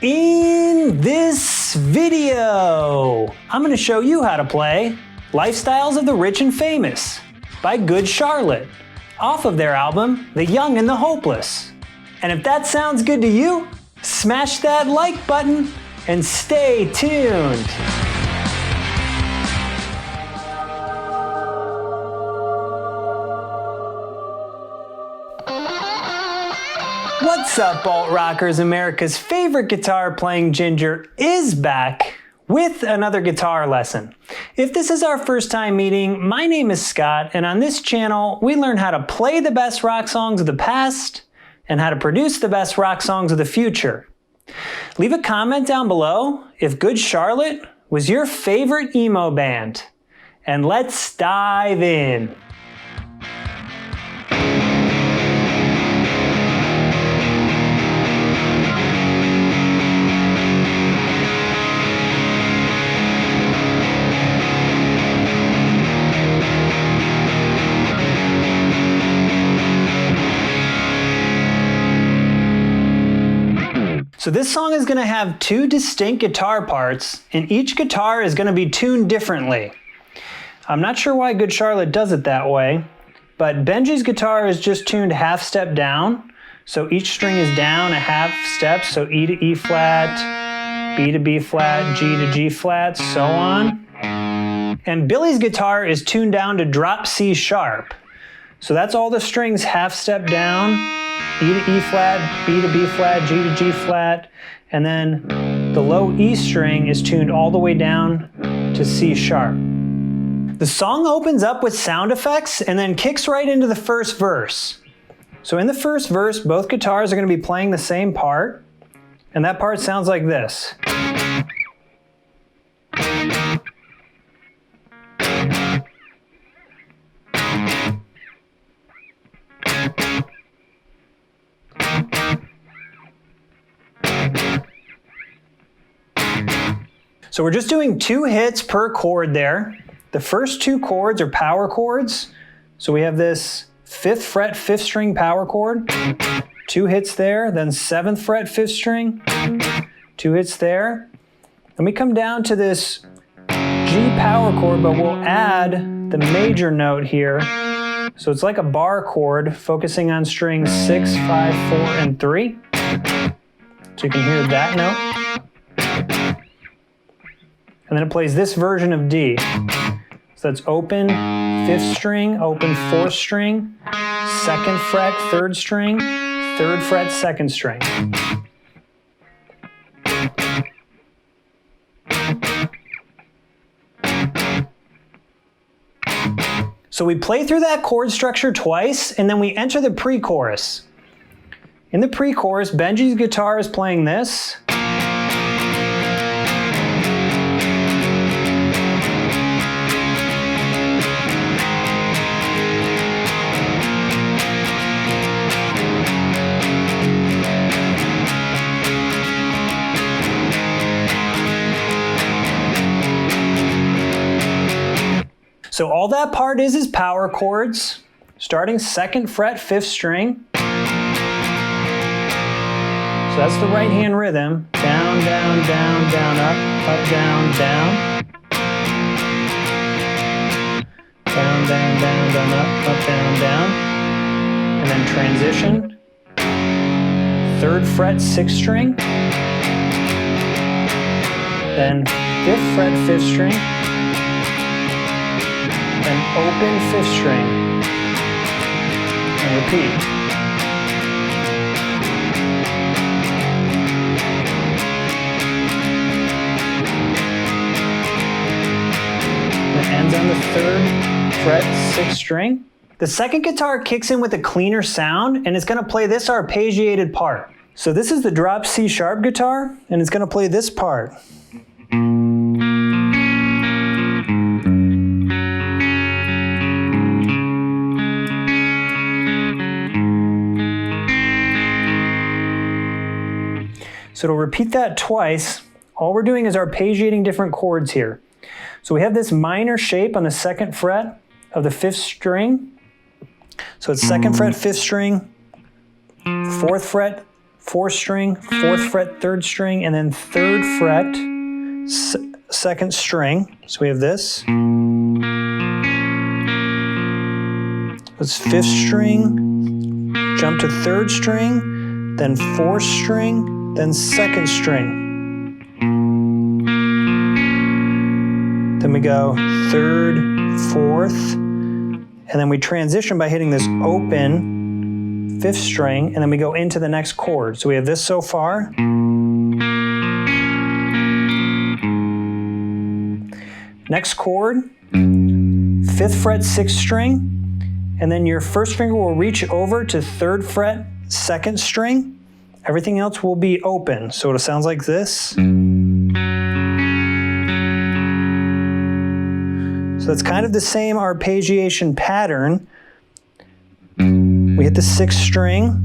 In this video, I'm going to show you how to play Lifestyles of the Rich and Famous by Good Charlotte, off of their album, The Young and the Hopeless. And if that sounds good to you, smash that like button and stay tuned. What's up, alt rockers? America's favorite guitar playing ginger is back with another guitar lesson. If this is our first time meeting, my name is Scott, and on this channel, we learn how to play the best rock songs of the past and how to produce the best rock songs of the future. Leave a comment down below if Good Charlotte was your favorite emo band, and let's dive in. So this song is going to have two distinct guitar parts, and each guitar is going to be tuned differently. I'm not sure why Good Charlotte does it that way, but Benji's guitar is just tuned half step down, so each string is down a half step, so E to E flat, B to B flat, G to G flat, so on. And Billy's guitar is tuned down to drop C sharp, so that's all the strings half step down, E to E flat, B to B flat, G to G flat, and then the low E string is tuned all the way down to C sharp. The song opens up with sound effects and then kicks right into the first verse. So in the first verse, both guitars are going to be playing the same part, and that part sounds like this. So we're just doing 2 hits per chord there. The first 2 chords are power chords. So we have this 5th fret 5th string power chord, 2 hits there, then 7th fret 5th string, 2 hits there. Then we come down to this G power chord, but we'll add the major note here. So it's like a bar chord focusing on strings 6, 5, 4, and 3. So you can hear that note. And then it plays this version of D. So that's open 5th string, open 4th string, 2nd fret 3rd string, 3rd fret 2nd string. So we play through that chord structure twice, and then we enter the pre-chorus. In the pre-chorus, Benji's guitar is playing this. So all that part is power chords, starting 2nd fret 5th string. So that's the right hand rhythm. Down, down, down, down, up, down, down. Down, down, down, down, up, down, down. And then transition. 3rd fret 6th string. Then 5th fret 5th string. Then open 5th string, and repeat. It ends on the 3rd fret 6th string. The second guitar kicks in with a cleaner sound, and it's going to play this arpeggiated part. So this is the drop C sharp guitar, and it's going to play this part. So to repeat that twice, all we're doing is arpeggiating different chords here. So we have this minor shape on the 2nd fret of the 5th string. So it's 2nd fret 5th string, 4th fret 4th string, 4th fret, 3rd string, and then 3rd fret, 2nd string. So we have this. It's 5th string, jump to 3rd string, then 4th string, then 2nd string. Then we go 3rd, 4th, and then we transition by hitting this open 5th string, and then we go into the next chord. So we have this so far. Next chord, 5th fret, 6th string, and then your 1st finger will reach over to 3rd fret, 2nd string. Everything else will be open. So it sounds like this. So that's kind of the same arpeggiation pattern. We hit the 6th string,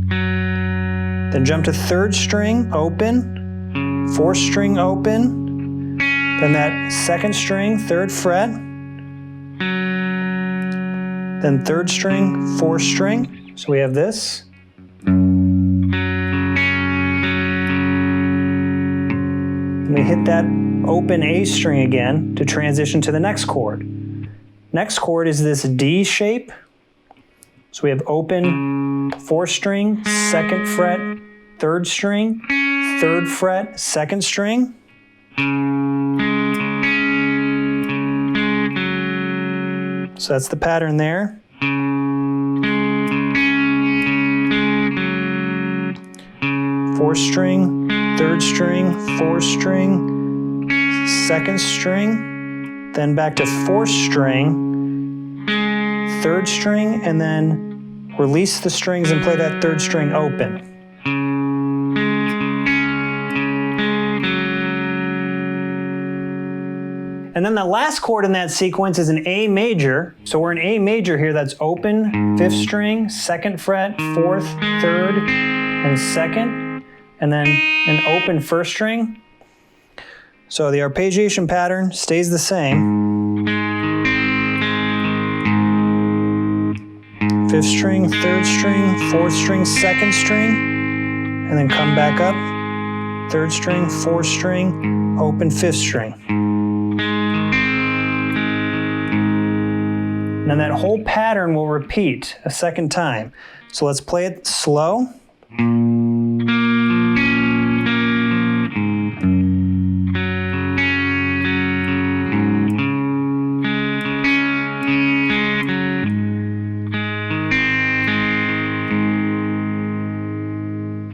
then jump to 3rd string, open, 4th string, open, then that 2nd string, 3rd fret, then 3rd string, 4th string. So we have this. And we hit that open A string again to transition to the next chord. Next chord is this D shape. So we have open 4th string, 2nd fret, 3rd string, 3rd fret, 2nd string. So that's the pattern there. Fourth string, 3rd string, 4th string, 2nd string, then back to 4th string, 3rd string, and then release the strings and play that 3rd string open. And then the last chord in that sequence is an A major. So we're in A major here, that's open, 5th string, 2nd fret, 4th, 3rd, and 2nd, and then an open 1st string. So the arpeggiation pattern stays the same. 5th string, 3rd string, 4th string, 2nd string, and then come back up, 3rd string, 4th string, open 5th string. And then that whole pattern will repeat a second time. So let's play it slow.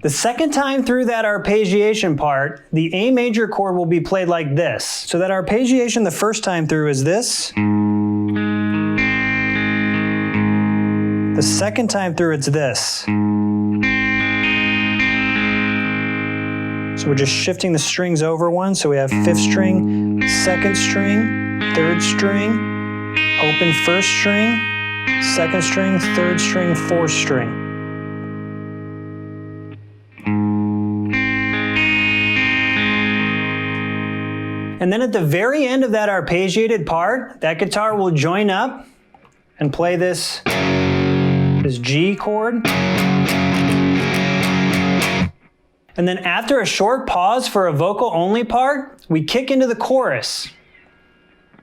The second time through that arpeggiation part, the A major chord will be played like this. So that arpeggiation the first time through is this. The second time through it's this. So we're just shifting the strings over one. So we have 5th string, 2nd string, 3rd string, open 1st string, 2nd string, 3rd string, 4th string. And then at the very end of that arpeggiated part, that guitar will join up and play this G chord. And then after a short pause for a vocal only part, we kick into the chorus.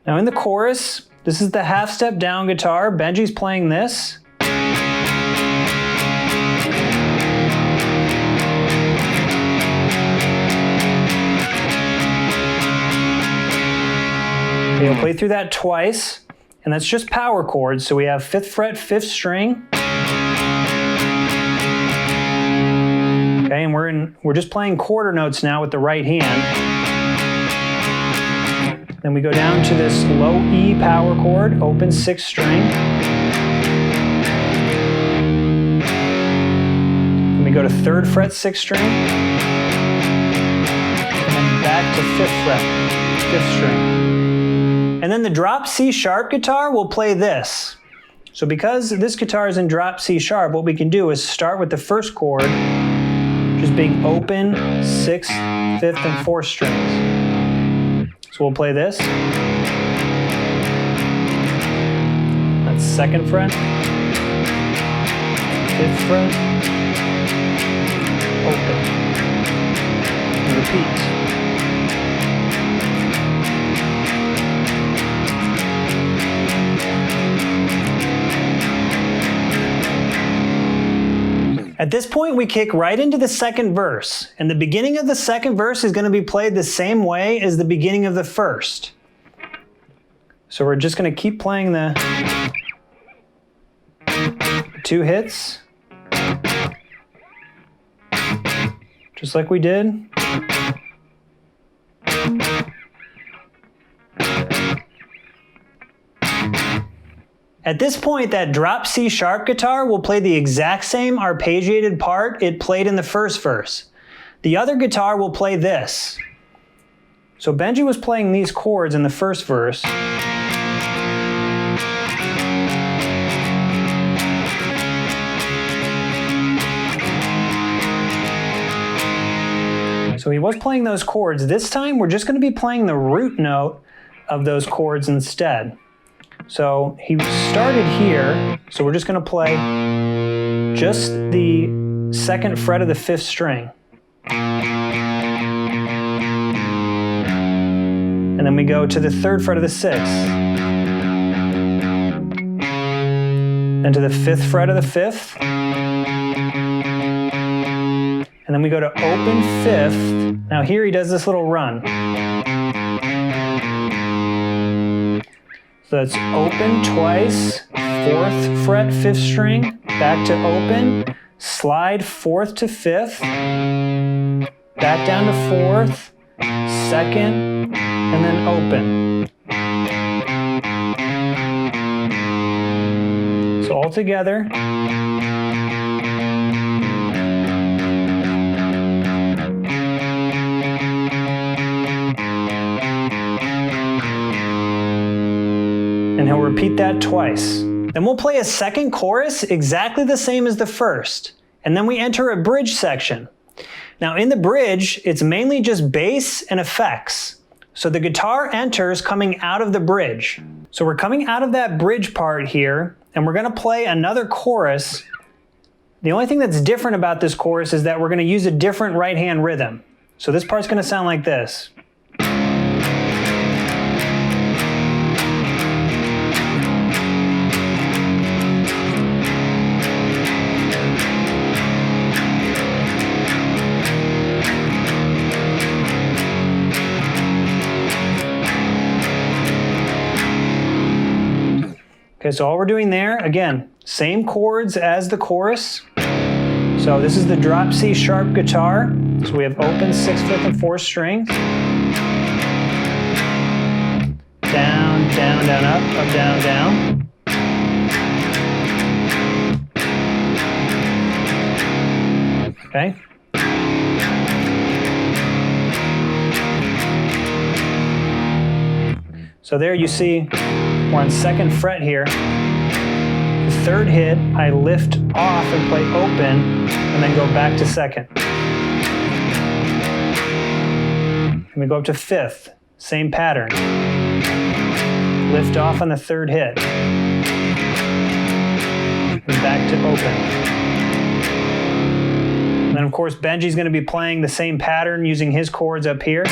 Now in the chorus, this is the half step down guitar. Benji's playing this. We'll play through that twice, and that's just power chords. So we have 5th fret, 5th string. Okay, and we're just playing quarter notes now with the right hand. Then we go down to this low E power chord, open 6th string. Then we go to 3rd fret, 6th string. And then back to 5th fret, 5th string. And then the drop C sharp guitar will play this. So because this guitar is in drop C sharp, what we can do is start with the first chord, just being open, 6th, 5th, and 4th strings. So we'll play this. That's 2nd fret. 5th fret, open, and repeat. At this point, we kick right into the second verse, and the beginning of the second verse is going to be played the same way as the beginning of the first. So we're just going to keep playing the 2 hits, just like we did. At this point, that drop C sharp guitar will play the exact same arpeggiated part it played in the first verse. The other guitar will play this. So Benji was playing these chords in the first verse. So he was playing those chords. This time, we're just going to be playing the root note of those chords instead. So he started here, so we're just going to play just the 2nd fret of the 5th string. And then we go to the 3rd fret of the 6th. Then to the 5th fret of the 5th. And then we go to open 5th. Now here he does this little run. So that's open twice, 4th fret, 5th string, back to open, slide 4th to 5th, back down to 4th, 2nd, and then open. So all together. And he'll repeat that twice. Then we'll play a second chorus exactly the same as the first. And then we enter a bridge section. Now in the bridge, it's mainly just bass and effects. So the guitar enters coming out of the bridge. So we're coming out of that bridge part here, and we're going to play another chorus. The only thing that's different about this chorus is that we're going to use a different right-hand rhythm. So this part's going to sound like this. Okay, so all we're doing there, again, same chords as the chorus. So this is the drop C sharp guitar. So we have open 6th, 5th, and 4th strings. Down, down, down, up, down, down. Okay. So there you see we're on 2nd fret here. The 3rd hit, I lift off and play open, and then go back to 2nd. And we go up to 5th, same pattern. Lift off on the 3rd hit. And back to open. And then of course Benji's going to be playing the same pattern using his chords up here.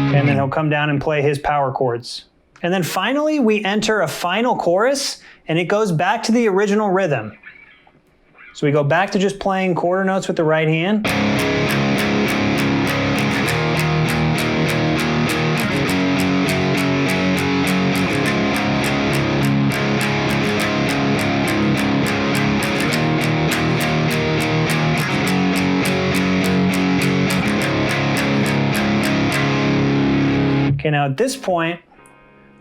And then he'll come down and play his power chords. And then finally, we enter a final chorus, and it goes back to the original rhythm. So we go back to just playing quarter notes with the right hand. Okay, now at this point,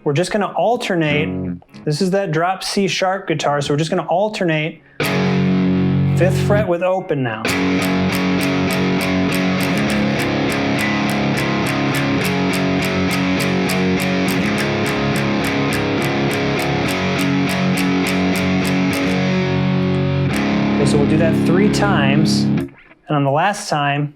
we're just going to alternate. This is that drop C sharp guitar, so we're just going to alternate 5th fret with open now. Okay, so we'll do that 3 times, and on the last time,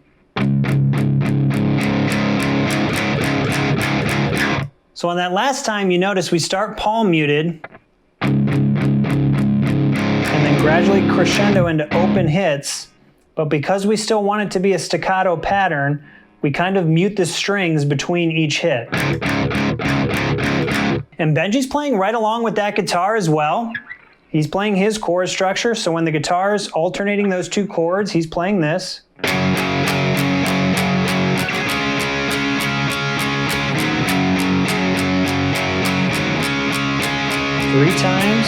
so on that last time, you notice we start palm muted. And gradually crescendo into open hits, but because we still want it to be a staccato pattern, we kind of mute the strings between each hit. And Benji's playing right along with that guitar as well. He's playing his chord structure, so when the guitar's alternating those two chords, he's playing this. 3 times.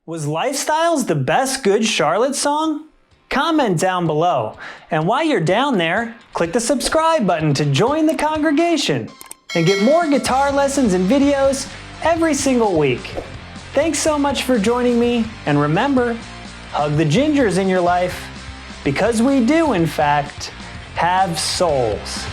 Was Lifestyles the best Good Charlotte song? Comment down below. And while you're down there, click the subscribe button to join the congregation and get more guitar lessons and videos every single week. Thanks so much for joining me, and remember, hug the gingers in your life, because we do, in fact, have souls.